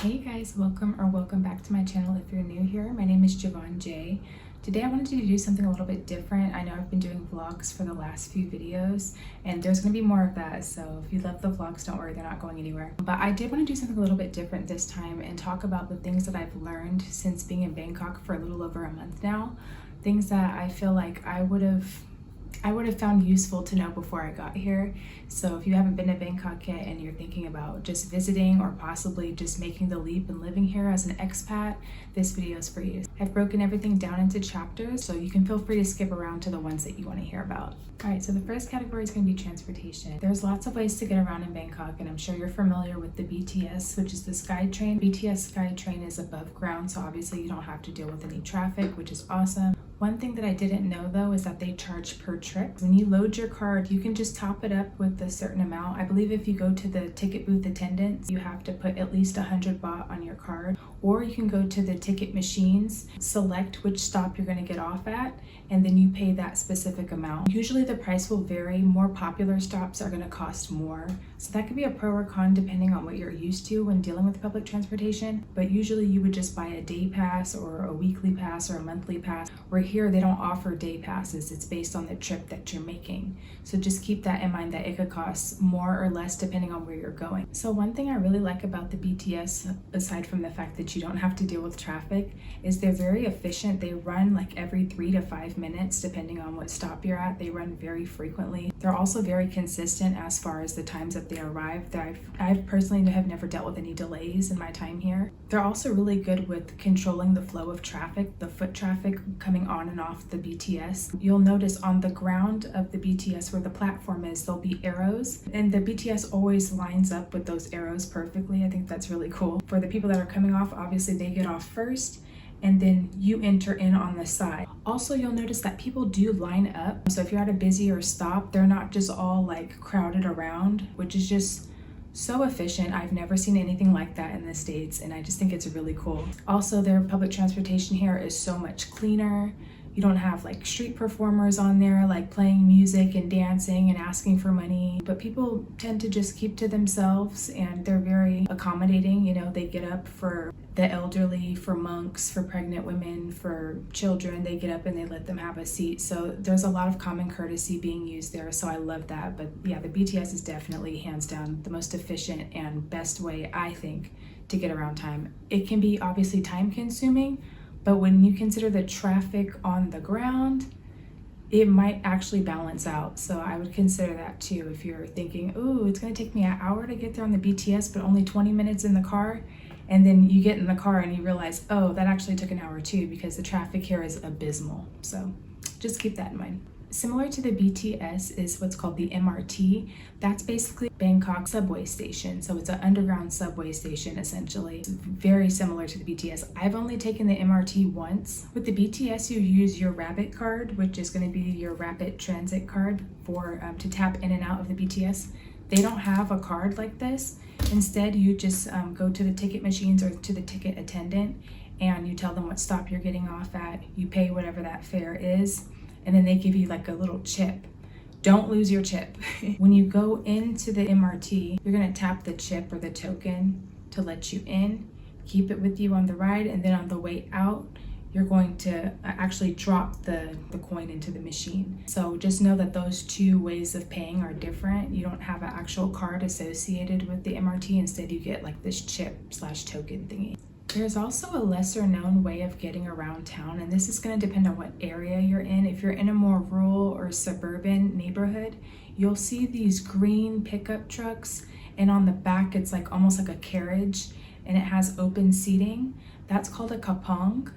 Hey guys, welcome back to my channel. If you're new here, my name is Heyjavonnejay. Today I wanted to do something a little bit different. I know I've been doing vlogs for the last few videos and there's going to be more of that, so if you love the vlogs, don't worry, they're not going anywhere. But I did want to do something a little bit different this time and talk about the things that I've learned since being in Bangkok for a little over a month now. Things that I feel like I would have found useful to know before I got here. So if you haven't been to Bangkok yet and you're thinking about just visiting or possibly just making the leap and living here as an expat, this video is for you. I've broken everything down into chapters, so you can feel free to skip around to the ones that you want to hear about. All right, so the first category is going to be transportation. There's lots of ways to get around in Bangkok, and I'm sure you're familiar with the BTS, which is the SkyTrain. BTS SkyTrain is above ground, so obviously you don't have to deal with any traffic, which is awesome. One thing that I didn't know though is that they charge per trip. When you load your card, you can just top it up with a certain amount. I believe if you go to the ticket booth attendants, you have to put at least 100 baht on your card, or you can go to the ticket machines, select which stop you're going to get off at, and then you pay that specific amount. Usually the price will vary. More popular stops are going to cost more. So that could be a pro or con depending on what you're used to when dealing with public transportation. But usually you would just buy a day pass or a weekly pass or a monthly pass. Where here they don't offer day passes. It's based on the trip that you're making. So just keep that in mind that it could cost more or less depending on where you're going. So one thing I really like about the BTS, aside from the fact that you don't have to deal with traffic, is they're very efficient. They run like every 3 to 5 minutes depending on what stop you're at. They run very frequently. They're also very consistent as far as the times that they arrive. I've personally have never dealt with any delays in my time here. They're also really good with controlling the flow of traffic, the foot traffic coming on and off the BTS. You'll notice on the ground of the BTS where the platform is, there'll be arrows, and the BTS always lines up with those arrows perfectly. I think that's really cool. For the people that are coming off, obviously they get off first, and then you enter in on the side. Also, you'll notice that people do line up. So if you're at a busier stop, they're not just all like crowded around, which is just so efficient. I've never seen anything like that in the States, and I just think it's really cool. Also, their public transportation here is so much cleaner. You don't have like street performers on there like playing music and dancing and asking for money, but people tend to just keep to themselves, and they're very accommodating. You know, they get up for the elderly, for monks, for pregnant women, for children. They get up and they let them have a seat. So there's a lot of common courtesy being used there, so I love that. But yeah, the BTS is definitely hands down the most efficient and best way, I think, to get around time. It can be obviously time consuming, but when you consider the traffic on the ground, it might actually balance out. So I would consider that too. If you're thinking, ooh, it's gonna take me an hour to get there on the BTS, but only 20 minutes in the car, and then you get in the car and you realize, oh, that actually took an hour too, because the traffic here is abysmal. So just keep that in mind. Similar to the BTS is what's called the MRT. That's basically Bangkok subway station. So it's an underground subway station, essentially. It's very similar to the BTS. I've only taken the MRT once. With the BTS, you use your Rabbit card, which is going to be your rapid transit card for to tap in and out of the BTS. They don't have a card like this. Instead, you just go to the ticket machines or to the ticket attendant, and you tell them what stop you're getting off at. You pay whatever that fare is, and then they give you like a little chip. Don't lose your chip. When you go into the MRT, you're gonna tap the chip or the token to let you in, keep it with you on the ride, and then on the way out, you're going to actually drop the coin into the machine. So just know that those two ways of paying are different. You don't have an actual card associated with the MRT. Instead, you get like this chip/token thingy. There's also a lesser known way of getting around town, and this is going to depend on what area you're in. If you're in a more rural or suburban neighborhood, you'll see these green pickup trucks, and on the back it's like almost like a carriage, and it has open seating. That's called a kapong.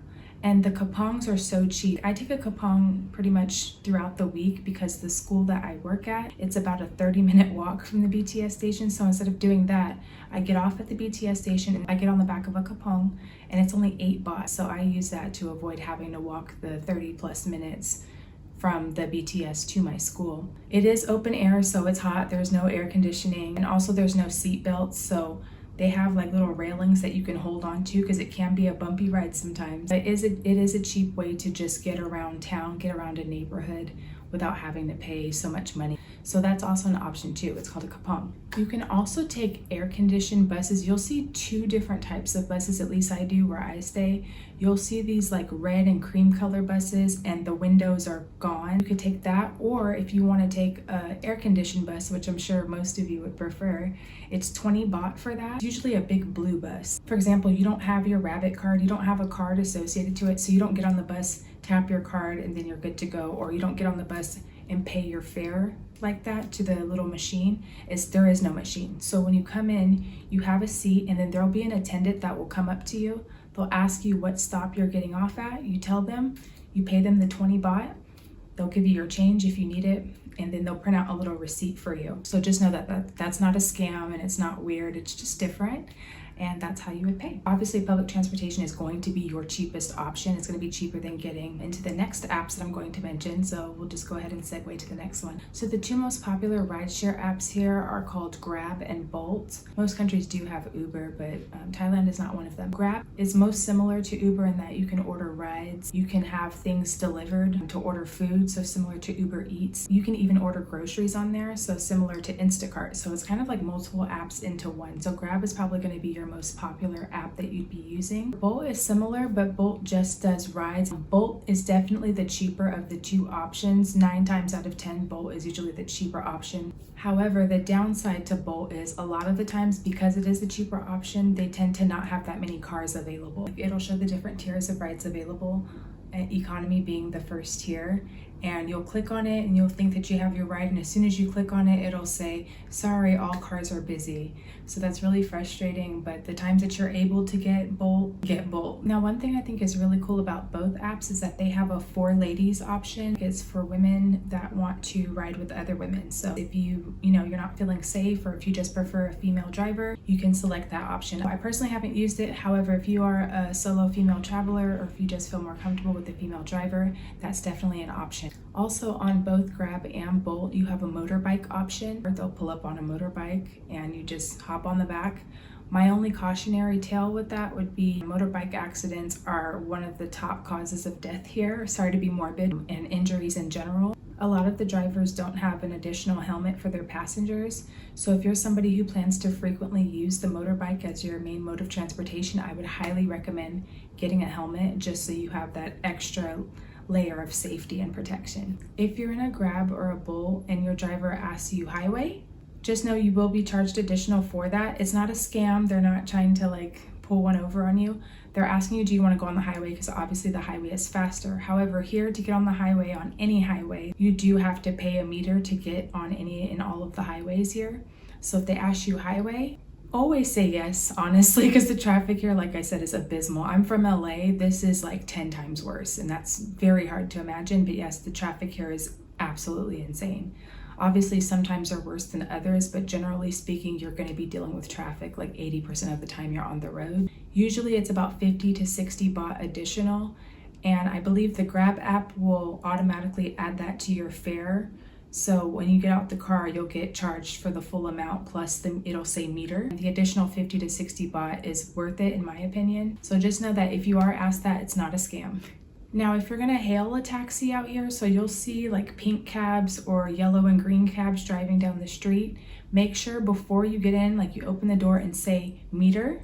And the kapongs are so cheap. I take a kapong pretty much throughout the week because the school that I work at, it's about a 30-minute walk from the BTS station. So instead of doing that, I get off at the BTS station and I get on the back of a kapong, and it's only 8 baht. So I use that to avoid having to walk the 30+ minutes from the BTS to my school. It is open air, so it's hot. There's no air conditioning, and also there's no seat belts. So they have like little railings that you can hold on to because it can be a bumpy ride sometimes. It is a cheap way to just get around town, get around a neighborhood without having to pay so much money. So that's also an option too. It's called a kapong. You can also take air-conditioned buses. You'll see two different types of buses, at least I do where I stay. You'll see these like red and cream color buses and the windows are gone. You could take that, or if you want to take an air-conditioned bus, which I'm sure most of you would prefer, it's 20 baht for that. It's usually a big blue bus. For example, you don't have your rabbit card, you don't have a card associated to it, so you don't get on the bus, tap your card, and then you're good to go, or you don't get on the bus and pay your fare like that to the little machine. There is no machine. So when you come in, you have a seat, and then there'll be an attendant that will come up to you. They'll ask you what stop you're getting off at. You tell them, you pay them the 20 baht. They'll give you your change if you need it, and then they'll print out a little receipt for you. So just know that that's not a scam and it's not weird, it's just different. And that's how you would pay. Obviously, public transportation is going to be your cheapest option. It's going to be cheaper than getting into the next apps that I'm going to mention. So we'll just go ahead and segue to the next one. So the two most popular rideshare apps here are called Grab and Bolt. Most countries do have Uber, but Thailand is not one of them. Grab is most similar to Uber in that you can order rides. You can have things delivered to order food, so similar to Uber Eats. You can even order groceries on there, so similar to Instacart. So it's kind of like multiple apps into one. So Grab is probably going to be your most popular app that you'd be using. Bolt is similar, but Bolt just does rides. Bolt is definitely the cheaper of the two options. 9 times out of 10, Bolt is usually the cheaper option. However, the downside to Bolt is a lot of the times, because it is the cheaper option, they tend to not have that many cars available. It'll show the different tiers of rides available, economy being the first tier, and you'll click on it and you'll think that you have your ride, and as soon as you click on it, it'll say, sorry, all cars are busy. So that's really frustrating, but the times that you're able to get Bolt, get Bolt. Now, one thing I think is really cool about both apps is that they have a for ladies option. It's for women that want to ride with other women. So if you're not feeling safe, or if you just prefer a female driver, you can select that option. I personally haven't used it. However, if you are a solo female traveler, or if you just feel more comfortable with a female driver, that's definitely an option. Also, on both Grab and Bolt, you have a motorbike option. They'll pull up on a motorbike and you just hop on the back. My only cautionary tale with that would be motorbike accidents are one of the top causes of death here. Sorry to be morbid, and injuries in general. A lot of the drivers don't have an additional helmet for their passengers. So if you're somebody who plans to frequently use the motorbike as your main mode of transportation, I would highly recommend getting a helmet, just so you have that extra layer of safety and protection. If you're in a Grab or a Bolt and your driver asks you highway, just know you will be charged additional for that. It's not a scam. They're not trying to pull one over on you. They're asking you, do you want to go on the highway? Because obviously the highway is faster. However, here, to get on the highway, on any highway, you do have to pay a meter to get on any and all of the highways here. So if they ask you highway, always say yes, honestly, because the traffic here, like I said, is abysmal. I'm from LA. This is like 10 times worse, and that's very hard to imagine. But yes, the traffic here is absolutely insane. Obviously, sometimes are worse than others, but generally speaking, you're going to be dealing with traffic like 80% of the time you're on the road. Usually it's about 50 to 60 baht additional, and I believe the Grab app will automatically add that to your fare. So when you get out the car, you'll get charged for the full amount, plus it'll say meter. The additional 50 to 60 baht is worth it in my opinion. So just know that if you are asked that, it's not a scam. Now, if you're gonna hail a taxi out here, so you'll see like pink cabs or yellow and green cabs driving down the street, make sure before you get in, you open the door and say meter.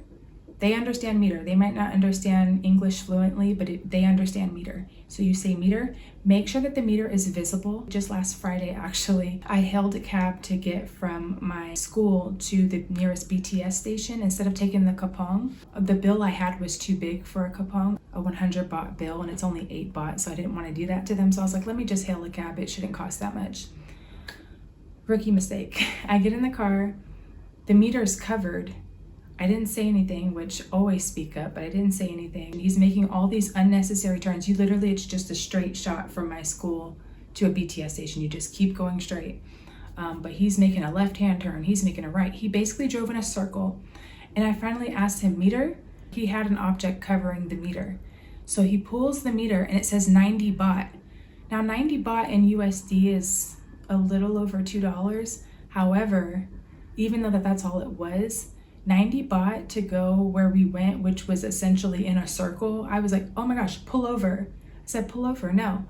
They understand meter. They might not understand English fluently, but they understand meter. So you say meter, make sure that the meter is visible. Just last Friday, actually, I hailed a cab to get from my school to the nearest BTS station. Instead of taking the kapong, the bill I had was too big for a kapong, a 100 baht bill, and it's only 8 baht. So I didn't want to do that to them. So I was like, let me just hail a cab. It shouldn't cost that much. Rookie mistake. I get in the car, the meter's covered. I didn't say anything, which always speak up, but I didn't say anything. He's making all these unnecessary turns. It's just a straight shot from my school to a BTS station. You just keep going straight. But he's making a left-hand turn. He's making a right. He basically drove in a circle. And I finally asked him, meter? He had an object covering the meter. So he pulls the meter and it says 90 baht. Now 90 baht in USD is a little over $2. However, even though that's all it was, 90 baht to go where we went, which was essentially in a circle. I was like, oh my gosh, pull over. I said, pull over, no.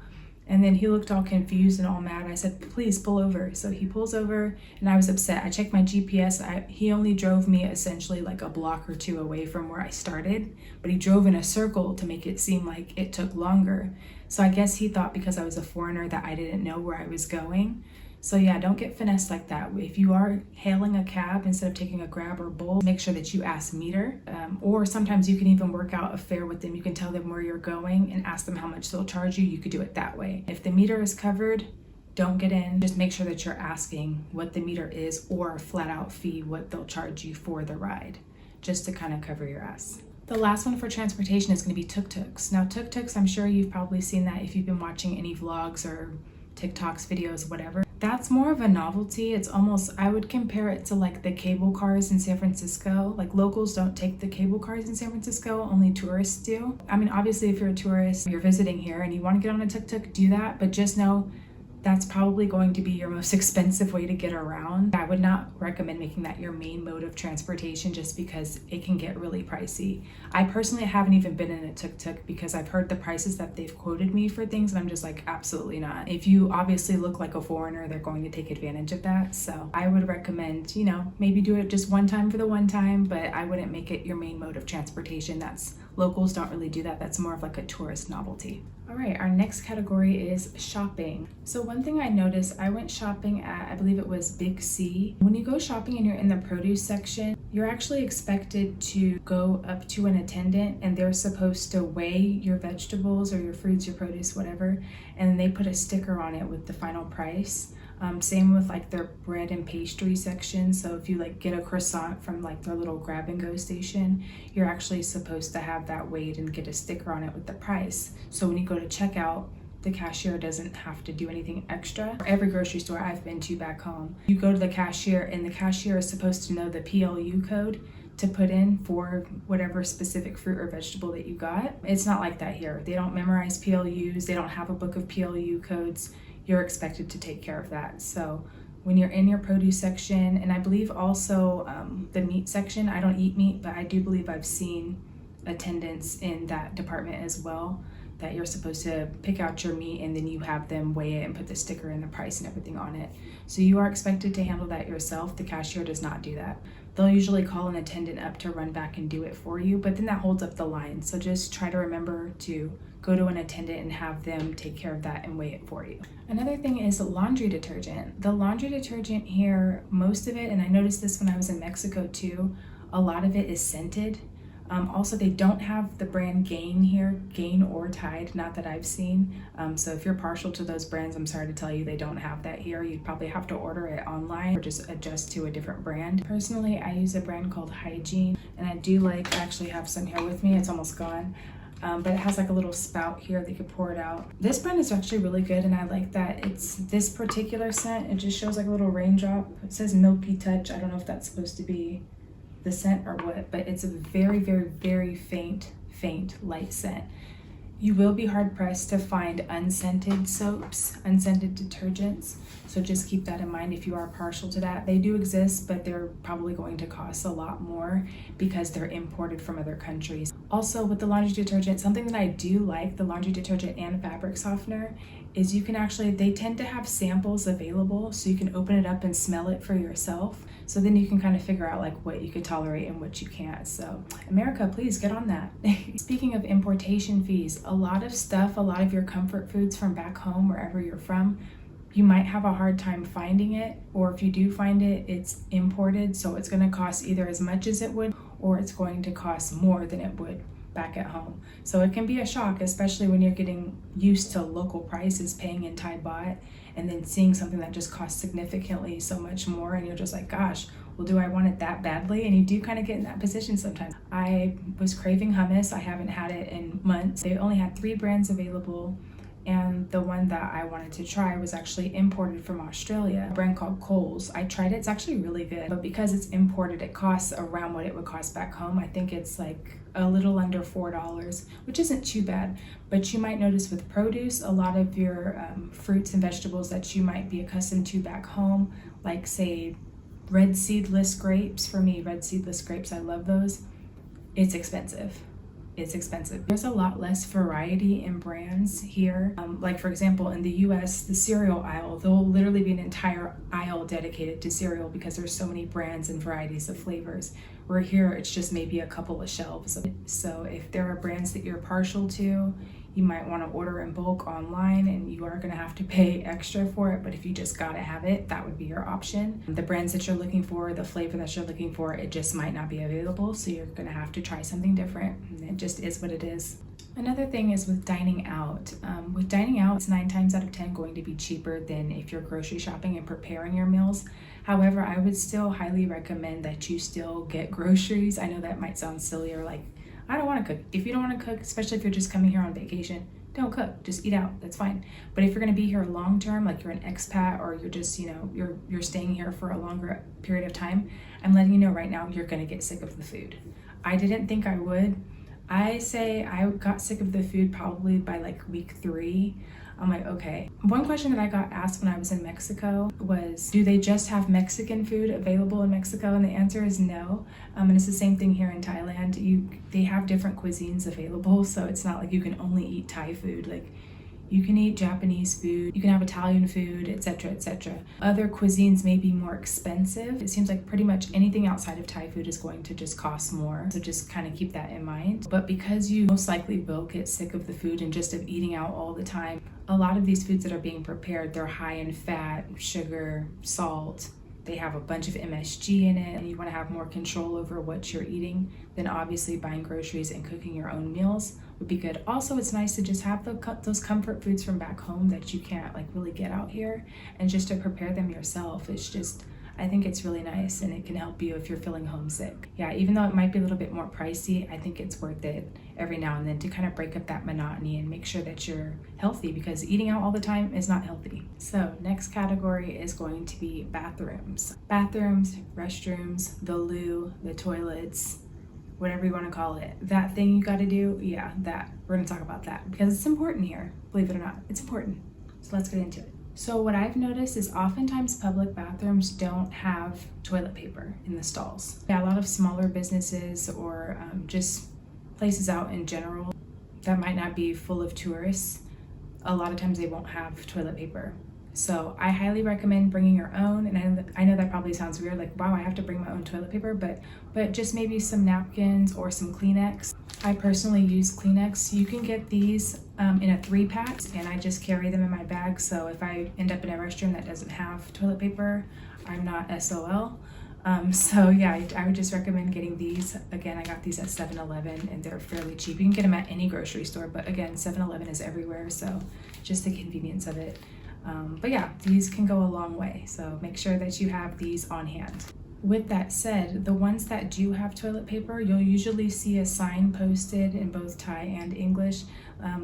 And then he looked all confused and all mad. I said, please pull over. So he pulls over and I was upset. I checked my GPS. He only drove me essentially like a block or two away from where I started, but he drove in a circle to make it seem like it took longer. So I guess he thought because I was a foreigner that I didn't know where I was going. So yeah, don't get finessed like that. If you are hailing a cab instead of taking a Grab or Bolt, make sure that you ask meter. Or sometimes you can even work out a fare with them. You can tell them where you're going and ask them how much they'll charge you. You could do it that way. If the meter is covered, don't get in. Just make sure that you're asking what the meter is or a flat out fee, what they'll charge you for the ride, just to kind of cover your ass. The last one for transportation is going to be tuk-tuks. Now tuk-tuks, I'm sure you've probably seen that if you've been watching any vlogs or TikToks, videos, whatever. That's more of a novelty. It's almost, I would compare it to like the cable cars in San Francisco. Like locals don't take the cable cars in San Francisco, only tourists do. I mean, obviously if you're a tourist, you're visiting here and you want to get on a tuk-tuk, do that, but just know that's probably going to be your most expensive way to get around. I would not recommend making that your main mode of transportation just because it can get really pricey. I personally haven't even been in a tuk-tuk because I've heard the prices that they've quoted me for things and I'm just like, absolutely not. If you obviously look like a foreigner, they're going to take advantage of that. So I would recommend, maybe do it just one time for the one time, but I wouldn't make it your main mode of transportation. Locals don't really do that. That's more of like a tourist novelty. All right, our next category is shopping. So one thing I noticed, I went shopping at, I believe it was Big C. When you go shopping and you're in the produce section, you're actually expected to go up to an attendant and they're supposed to weigh your vegetables or your fruits, your produce, whatever, and then they put a sticker on it with the final price. Same with like their bread and pastry section. So if you like get a croissant from like their little grab and go station, you're actually supposed to have that weighed and get a sticker on it with the price. So when you go to checkout, the cashier doesn't have to do anything extra. For every grocery store I've been to back home, you go to the cashier and the cashier is supposed to know the PLU code to put in for whatever specific fruit or vegetable that you got. It's not like that here. They don't memorize PLUs. They don't have a book of PLU codes. You're expected to take care of that. So when you're in your produce section, and I believe also the meat section, I don't eat meat, but I do believe I've seen attendants in that department as well, that you're supposed to pick out your meat and then you have them weigh it and put the sticker and the price and everything on it. So you are expected to handle that yourself. The cashier does not do that. They'll usually call an attendant up to run back and do it for you, but then that holds up the line. So just try to remember to go to an attendant and have them take care of that and weigh it for you. Another thing is laundry detergent. The laundry detergent here, most of it, and I noticed this when I was in Mexico too, a lot of it is scented. Also, they don't have the brand Gain here, Gain or Tide, not that I've seen. So if you're partial to those brands, I'm sorry to tell you they don't have that here. You'd probably have to order it online or just adjust to a different brand. Personally, I use a brand called Hygiene, and I do I actually have some here with me. It's almost gone. But it has like a little spout here that you can pour it out. This brand is actually really good and I like that. It's this particular scent, it just shows like a little raindrop. It says Milky Touch. I don't know if that's supposed to be the scent or what, but it's a very, very, very faint light scent. You will be hard pressed to find unscented soaps, unscented detergents. So just keep that in mind if you are partial to that. They do exist, but they're probably going to cost a lot more because they're imported from other countries. Also with the laundry detergent, something that I do like, the laundry detergent and fabric softener, is you can actually, they tend to have samples available so you can open it up and smell it for yourself. So then you can kind of figure out like what you could tolerate and what you can't. So America, please get on that. Speaking of importation fees, a lot of your comfort foods from back home, wherever you're from, you might have a hard time finding it, or if you do find it, it's imported. So it's going to cost either as much as it would, or it's going to cost more than it would back at home. So it can be a shock, especially when you're getting used to local prices, paying in Thai baht, and then seeing something that just costs significantly so much more, and you're just like, gosh, well, do I want it that badly? And you do kind of get in that position sometimes. I was craving hummus. I haven't had it in months. They only had 3 brands available, and the one that I wanted to try was actually imported from Australia, a brand called Coles. I tried it. It's actually really good, but because it's imported, it costs around what it would cost back home. I think it's like a little under $4, which isn't too bad. But you might notice with produce, a lot of your fruits and vegetables that you might be accustomed to back home, like say red seedless grapes. For me, red seedless grapes, I love those. It's expensive. it's expensive. There's a lot less variety in brands here. Like for example, in the US, the cereal aisle, there'll literally be an entire aisle dedicated to cereal because there's so many brands and varieties of flavors. Where here, it's just maybe a couple of shelves. So if there are brands that you're partial to, you might want to order in bulk online and you are going to have to pay extra for it, but if you just gotta have it, that would be your option. The brands that you're looking for, the flavor that you're looking for, it just might not be available, so you're going to have to try something different. It just is what it is. Another thing is with dining out. With dining out, it's 9 times out of 10 going to be cheaper than if you're grocery shopping and preparing your meals. However, I would still highly recommend that you still get groceries. I know that might sound silly or like, I don't want to cook. If you don't want to cook, especially if you're just coming here on vacation, don't cook, just eat out, that's fine. But if you're going to be here long term, like you're an expat or you're just, you're staying here for a longer period of time, I'm letting you know right now, you're going to get sick of the food. I didn't think I would. I say I got sick of the food probably by like week 3. I'm like, okay. One question that I got asked when I was in Mexico was, do they just have Mexican food available in Mexico? And the answer is no. And it's the same thing here in Thailand. They have different cuisines available, so it's not like you can only eat Thai food. Like, you can eat Japanese food, you can have Italian food, etc., etc. Other cuisines may be more expensive. It seems like pretty much anything outside of Thai food is going to just cost more. So just kind of keep that in mind. But because you most likely will get sick of the food and just of eating out all the time, a lot of these foods that are being prepared, they're high in fat, sugar, salt. They have a bunch of MSG in it, and you want to have more control over what you're eating, then obviously buying groceries and cooking your own meals would be good. Also, it's nice to just have those comfort foods from back home that you can't like really get out here, and just to prepare them yourself. It's just, I think it's really nice, and it can help you if you're feeling homesick. Yeah, even though it might be a little bit more pricey, I think it's worth it every now and then to kind of break up that monotony and make sure that you're healthy, because eating out all the time is not healthy. So next category is going to be bathrooms. Bathrooms, restrooms, the loo, the toilets, whatever you want to call it. That thing you got to do, yeah, that. We're going to talk about that because it's important here. Believe it or not, it's important. So let's get into it. So what I've noticed is oftentimes public bathrooms don't have toilet paper in the stalls. Yeah, a lot of smaller businesses or just places out in general that might not be full of tourists, a lot of times they won't have toilet paper. So I highly recommend bringing your own, and I know that probably sounds weird, like, wow, I have to bring my own toilet paper, but just maybe some napkins or some Kleenex. I personally use Kleenex. You can get these in a 3-pack, and I just carry them in my bag, so if I end up in a restroom that doesn't have toilet paper, I'm not SOL. So yeah, I would just recommend getting these. Again, I got these at 7-Eleven and they're fairly cheap. You can get them at any grocery store, but again, 7-Eleven is everywhere, so just the convenience of it. But yeah, these can go a long way, so make sure that you have these on hand. With that said, the ones that do have toilet paper, you'll usually see a sign posted in both Thai and English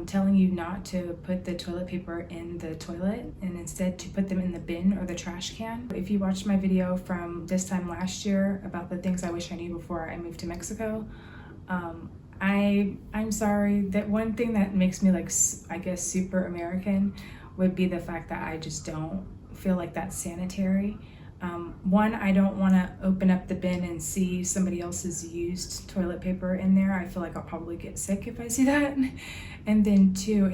telling you not to put the toilet paper in the toilet and instead to put them in the bin or the trash can. If you watched my video from this time last year about the things I wish I knew before I moved to Mexico, I'm sorry, that one thing that makes me like, I guess, super American would be the fact that I just don't feel like that's sanitary. One, I don't want to open up the bin and see somebody else's used toilet paper in there. I feel like I'll probably get sick if I see that. And then 2,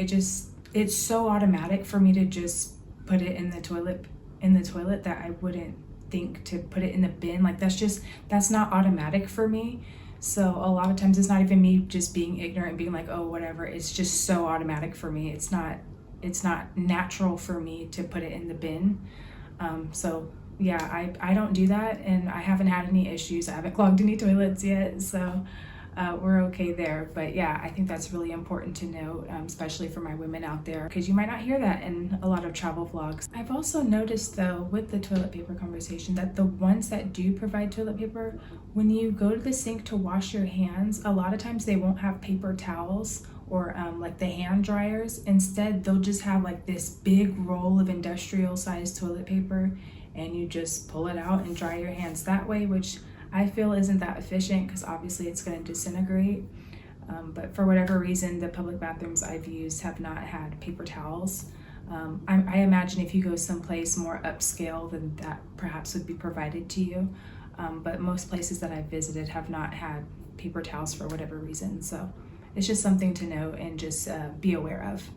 it's so automatic for me to just put it in the toilet that I wouldn't think to put it in the bin. Like that's not automatic for me. So a lot of times it's not even me just being ignorant and being like, oh, whatever. It's just so automatic for me. It's not natural for me to put it in the bin. So yeah, I don't do that, and I haven't had any issues. I haven't clogged any toilets yet, so we're okay there. But yeah, I think that's really important to note, especially for my women out there, because you might not hear that in a lot of travel vlogs. I've also noticed though, with the toilet paper conversation, that the ones that do provide toilet paper, when you go to the sink to wash your hands, a lot of times they won't have paper towels or like the hand dryers. Instead, they'll just have like this big roll of industrial sized toilet paper, and you just pull it out and dry your hands that way, which I feel isn't that efficient because obviously it's going to disintegrate. But for whatever reason, the public bathrooms I've used have not had paper towels. I imagine if you go someplace more upscale, then that perhaps would be provided to you. But most places that I've visited have not had paper towels for whatever reason. So it's just something to know and just be aware of.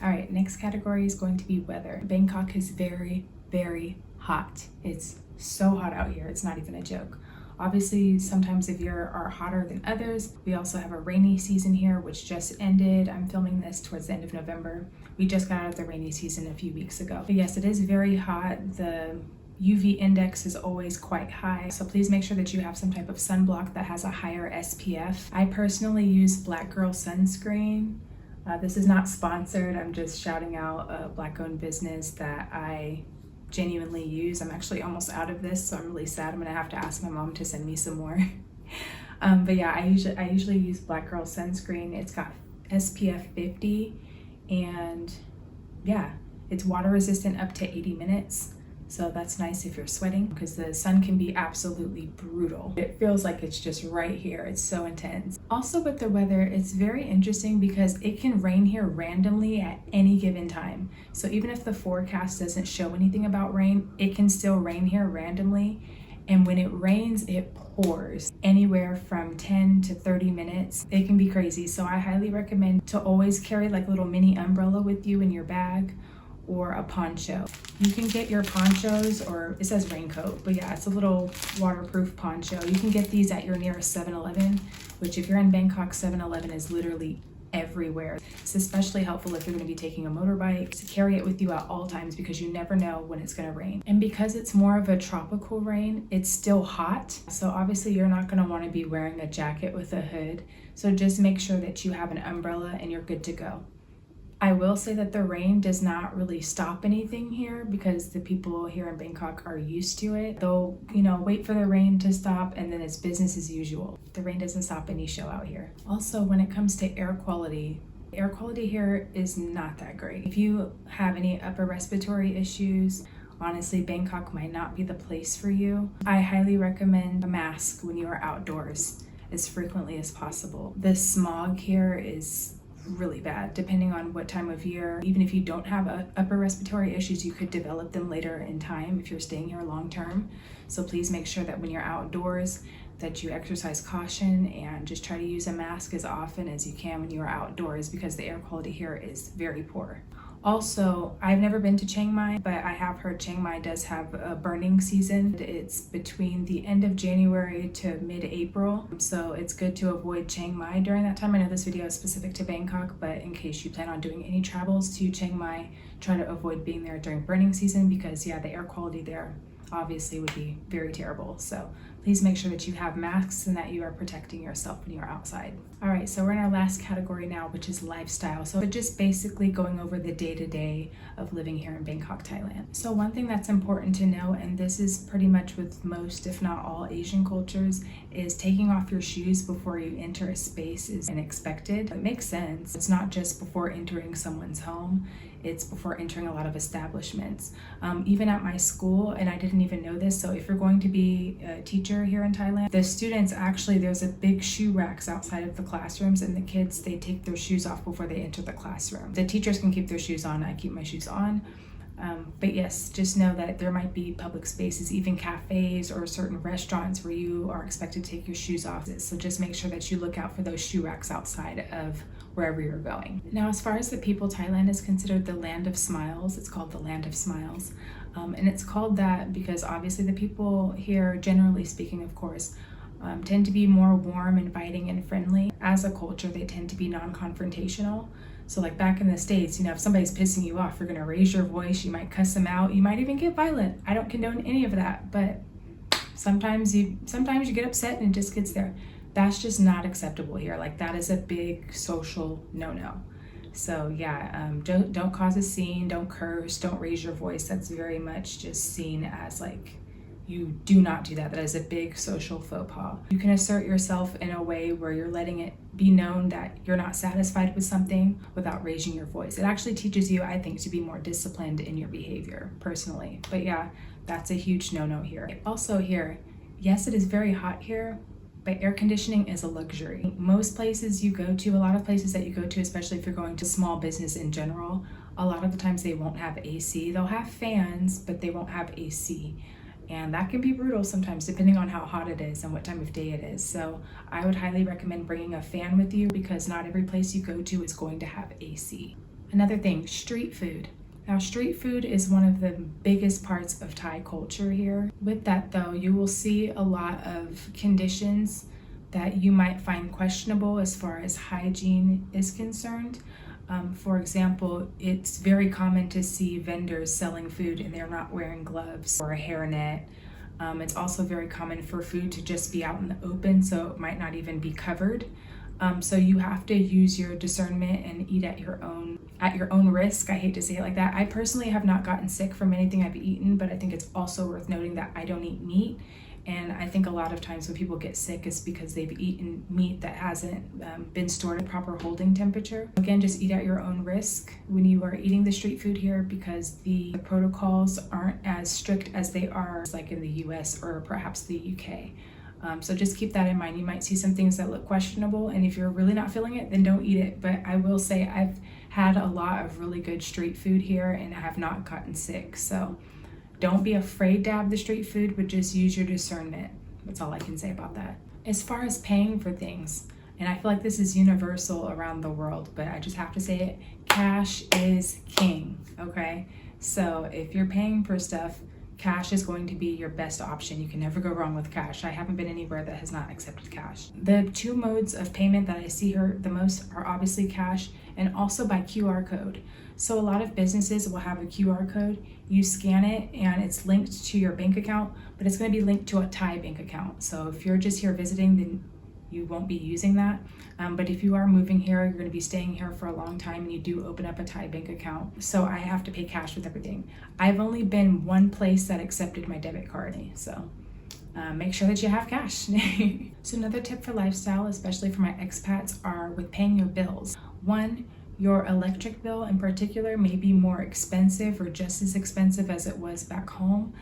All right, next category is going to be weather. Bangkok is very, very hot. It's so hot out here, it's not even a joke. Obviously, sometimes the year are hotter than others. We also have a rainy season here, which just ended. I'm filming this towards the end of November. We just got out of the rainy season a few weeks ago. But yes, it is very hot. The UV index is always quite high, so please make sure that you have some type of sunblock that has a higher SPF. I personally use Black Girl sunscreen. This is not sponsored. I'm just shouting out a Black-owned business that I genuinely use. I'm actually almost out of this, so I'm really sad. I'm gonna have to ask my mom to send me some more. But yeah, I usually use Black Girl sunscreen. It's got SPF 50, and yeah, it's water resistant up to 80 minutes. So that's nice if you're sweating, because the sun can be absolutely brutal. It feels like it's just right here. It's so intense. Also with the weather, it's very interesting because it can rain here randomly at any given time. So even if the forecast doesn't show anything about rain, it can still rain here randomly. And when it rains, it pours anywhere from 10 to 30 minutes. It can be crazy. So I highly recommend to always carry like a little mini umbrella with you in your bag, or a poncho. You can get your ponchos, or it says raincoat, but yeah, it's a little waterproof poncho. You can get these at your nearest 7-Eleven, which if you're in Bangkok, 7-Eleven is literally everywhere. It's especially helpful if you're going to be taking a motorbike, to carry it with you at all times, because you never know when it's going to rain. And because it's more of a tropical rain, it's still hot. So obviously you're not going to want to be wearing a jacket with a hood. So just make sure that you have an umbrella and you're good to go. I will say that the rain does not really stop anything here, because the people here in Bangkok are used to it. They'll, wait for the rain to stop, and then it's business as usual. The rain doesn't stop any show out here. Also, when it comes to air quality here is not that great. If you have any upper respiratory issues, honestly, Bangkok might not be the place for you. I highly recommend a mask when you are outdoors as frequently as possible. The smog here is really bad depending on what time of year. Even if you don't have upper respiratory issues, you could develop them later in time if you're staying here long term. So please make sure that when you're outdoors that you exercise caution and just try to use a mask as often as you can when you are outdoors, because the air quality here is very poor. Also, I've never been to Chiang Mai, but I have heard Chiang Mai does have a burning season. It's between the end of January to mid-April, so it's good to avoid Chiang Mai during that time. I know this video is specific to Bangkok, but in case you plan on doing any travels to Chiang Mai, try to avoid being there during burning season, because yeah, the air quality there obviously would be very terrible. So please make sure that you have masks and that you are protecting yourself when you're outside. All right, so we're in our last category now, which is lifestyle. So just basically going over the day-to-day of living here in Bangkok, Thailand. So one thing that's important to know, and this is pretty much with most, if not all, Asian cultures, is taking off your shoes before you enter a space is unexpected. It makes sense. It's not just before entering someone's home, it's before entering a lot of establishments. Even at my school, and I didn't even know this, so if you're going to be a teacher here in Thailand, the students actually, there's a big shoe racks outside of the classrooms, and the kids, they take their shoes off before they enter the classroom. The teachers can keep their shoes on. I keep my shoes on. But yes, just know that there might be public spaces, even cafes or certain restaurants, where you are expected to take your shoes off. So just make sure that you look out for those shoe racks outside of wherever you're going. Now, as far as the people, Thailand is considered the land of smiles. It's called the land of smiles. And it's called that because obviously the people here, generally speaking, of course, tend to be more warm, inviting, and friendly. As a culture, they tend to be non-confrontational. So like back in the States, if somebody's pissing you off, you're gonna raise your voice, you might cuss them out, you might even get violent. I don't condone any of that, but sometimes you get upset and it just gets there. That's just not acceptable here. Like, that is a big social no-no. So yeah, don't cause a scene, don't curse, don't raise your voice. That's very much just seen as like, you do not do that. That is a big social faux pas. You can assert yourself in a way where you're letting it be known that you're not satisfied with something without raising your voice. It actually teaches you, I think, to be more disciplined in your behavior, personally. But yeah, that's a huge no-no here. Also here, yes, it is very hot here, but air conditioning is a luxury. Most places you go to, a lot of places that you go to, especially if you're going to small business in general, a lot of the times they won't have AC. They'll have fans, but they won't have AC. and that can be brutal sometimes depending on how hot it is and what time of day it is. So I would highly recommend bringing a fan with you because not every place you go to is going to have AC. Another thing, street food. Now, street food is one of the biggest parts of Thai culture here. With that though, you will see a lot of conditions that you might find questionable as far as hygiene is concerned. For example, it's very common to see vendors selling food and they're not wearing gloves or a hairnet. It's also very common for food to just be out in the open, so it might not even be covered. So you have to use your discernment and eat at your own risk. I hate to say it like that. I personally have not gotten sick from anything I've eaten, but I think it's also worth noting that I don't eat meat. And I think a lot of times when people get sick is because they've eaten meat that hasn't been stored at proper holding temperature. Again, just eat at your own risk when you are eating the street food here because the protocols aren't as strict as they are like in the US or perhaps the UK. So just keep that in mind. You might see some things that look questionable, and if you're really not feeling it, then don't eat it. But I will say I've had a lot of really good street food here and I have not gotten sick. So don't be afraid to have the street food, but just use your discernment. That's all I can say about that. As far as paying for things, and I feel like this is universal around the world, but I just have to say it, cash is king, okay? So if you're paying for stuff, cash is going to be your best option. You can never go wrong with cash. I haven't been anywhere that has not accepted cash. The two modes of payment that I see here the most are obviously cash and also by QR code. So a lot of businesses will have a QR code. You scan it and it's linked to your bank account, but it's going to be linked to a Thai bank account. So if you're just here visiting, then you won't be using that. But if you are moving here, you're going to be staying here for a long time and you do open up a Thai bank account. So I have to pay cash with everything. I've only been one place that accepted my debit card. So make sure that you have cash. So another tip for lifestyle, especially for my expats, are with paying your bills. One, your electric bill in particular may be more expensive or just as expensive as it was back home.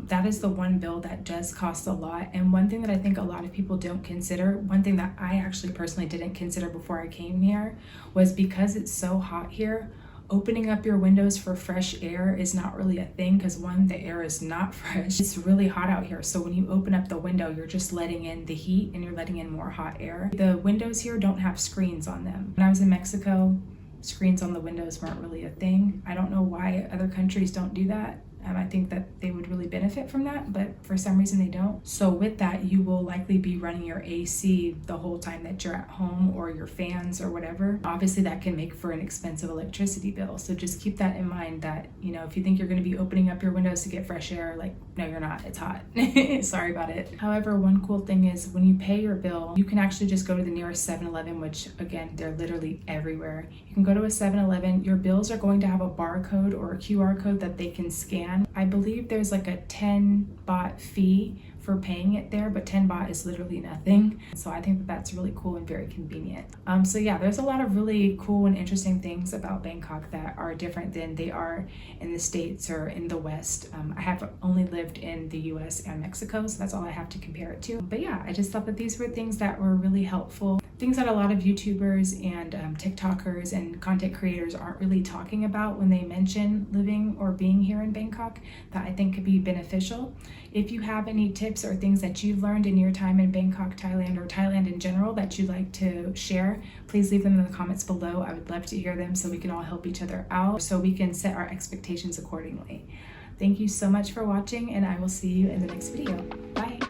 That is the one bill that does cost a lot. And one thing that I think a lot of people don't consider, one thing that I actually personally didn't consider before I came here, was because it's so hot here, opening up your windows for fresh air is not really a thing because one, the air is not fresh. It's really hot out here. So when you open up the window, you're just letting in the heat and you're letting in more hot air. The windows here don't have screens on them. When I was in Mexico, screens on the windows weren't really a thing. I don't know why other countries don't do that. I think that they would really benefit from that, but for some reason they don't. So with that, you will likely be running your AC the whole time that you're at home, or your fans or whatever. Obviously that can make for an expensive electricity bill. So just keep that in mind that, you know, if you think you're going to be opening up your windows to get fresh air, like, no, you're not, it's hot. Sorry about it. However, one cool thing is when you pay your bill, you can actually just go to the nearest 7-Eleven, which again, they're literally everywhere. You can go to a 7-Eleven, your bills are going to have a barcode or a QR code that they can scan. I believe there's like a 10 baht fee for paying it there, but 10 baht is literally nothing. So I think that that's really cool and very convenient. So yeah, there's a lot of really cool and interesting things about Bangkok that are different than they are in the States or in the West. I have only lived in the US and Mexico, so that's all I have to compare it to. But yeah, I just thought that these were things that were really helpful. Things that a lot of YouTubers and TikTokers and content creators aren't really talking about when they mention living or being here in Bangkok that I think could be beneficial. If you have any tips or things that you've learned in your time in Bangkok, Thailand, or Thailand in general that you'd like to share, please leave them in the comments below. I would love to hear them so we can all help each other out, so we can set our expectations accordingly. Thank you so much for watching, and I will see you in the next video. Bye.